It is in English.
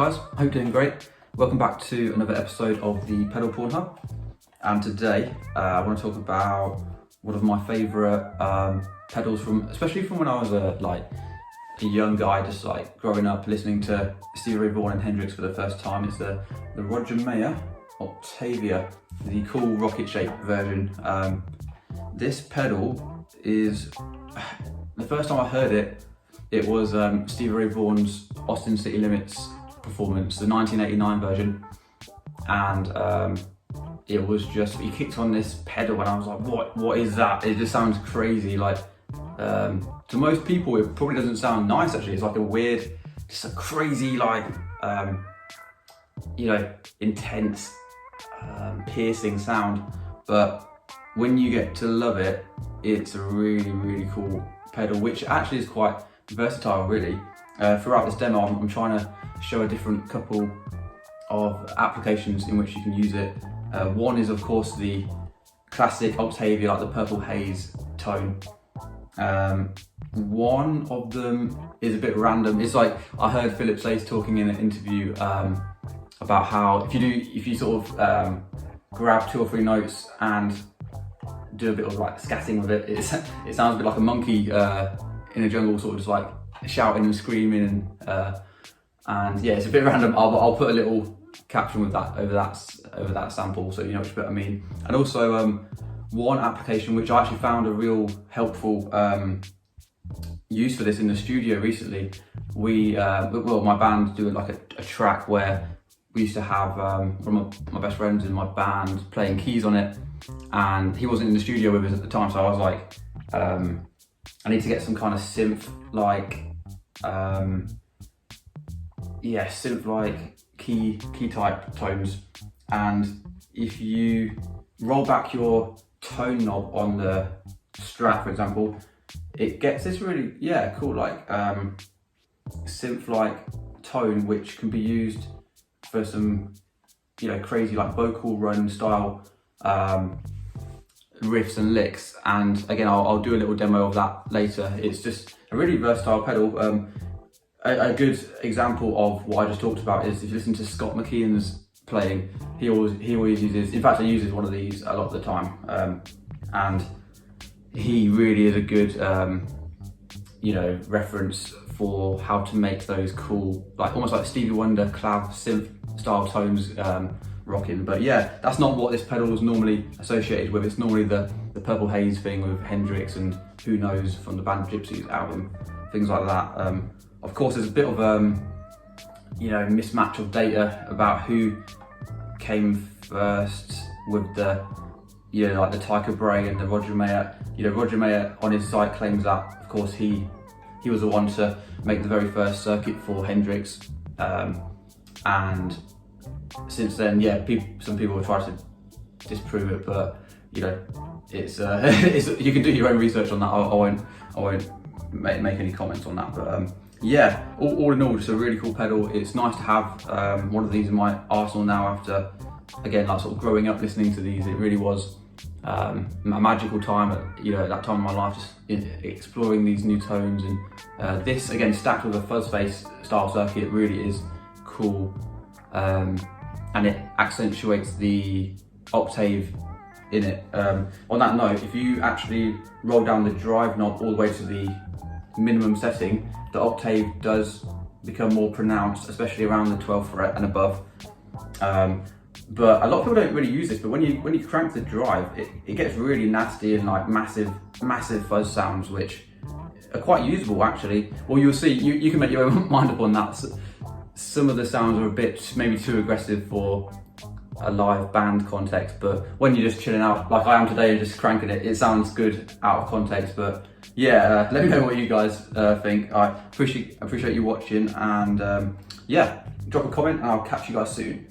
guys, hope you're doing great. Welcome back to another episode of the Pedal Porn Hub. And today I want to talk about one of my favourite pedals especially from when I was a young guy, just like growing up listening to Stevie Ray Vaughan and Hendrix for the first time. It's the Roger Mayer Octavia, the cool rocket shaped version. This pedal is, the first time I heard it, it was Stevie Ray Vaughan's Austin City Limits performance, the 1989 version, and it was just, he kicked on this pedal and I was like, what is that? It just sounds crazy. Like to most people it probably doesn't sound nice actually. It's like a weird, just a crazy, like intense piercing sound, but when you get to love it, it's a really cool pedal, which actually is quite versatile really. Throughout this demo I'm trying to show a different couple of applications in which you can use it. One is of course the classic Octavia, like the purple haze tone. One of them is a bit random. It's like, I heard Philip Sayce talking in an interview about how if you sort of grab 2 or 3 notes and do a bit of like scatting with it, it sounds a bit like a monkey in a jungle, sort of just like shouting and screaming, and yeah, it's a bit random. I'll put a little caption with that over that sample, so you know which bit I mean. And also one application which I actually found a real helpful use for this in the studio recently. My band do like a track where we used to have one of my best friends in my band playing keys on it, and he wasn't in the studio with us at the time, so I was like, I need to get some kind of synth like key type tones. And if you roll back your tone knob on the Strat, for example, it gets this really cool like synth like tone, which can be used for some crazy like vocal run style riffs and licks. And again, I'll do a little demo of that later. It's just a really versatile pedal. A good example of what I just talked about is if you listen to Scott McKeon's playing, he always uses, in fact he uses one of these a lot of the time, and he really is a good reference for how to make those cool, like almost like Stevie Wonder clav synth style tones rocking. But yeah, that's not what this pedal is normally associated with. It's normally the purple haze thing with Hendrix and Who Knows from the band Gypsies album, things like that. Of course, there's a bit of mismatch of data about who came first with the like the Tycho Brahe and the Roger Mayer. Roger Mayer on his site claims that of course he was the one to make the very first circuit for Hendrix, and since then some people have tried to disprove it, but it's you can do your own research on that. I won't make any comments on that, but all in all, just a really cool pedal. It's nice to have one of these in my arsenal now after, again, like sort of growing up listening to these. It really was a magical time at that time in my life, just exploring these new tones. And this, again, stacked with a fuzz face style circuit, really is cool, and it accentuates the octave in it. On that note, if you actually roll down the drive knob all the way to the minimum setting, the octave does become more pronounced, especially around the 12th fret and above. But a lot of people don't really use this, but when you crank the drive, it gets really nasty and like massive fuzz sounds, which are quite usable actually. Well, you'll see, you can make your own mind up on that. Some of the sounds are a bit maybe too aggressive for a live band context, but when you're just chilling out like I am today and just cranking it, it sounds good out of context. But yeah, let me know what you guys think. I appreciate you watching, and drop a comment and I'll catch you guys soon.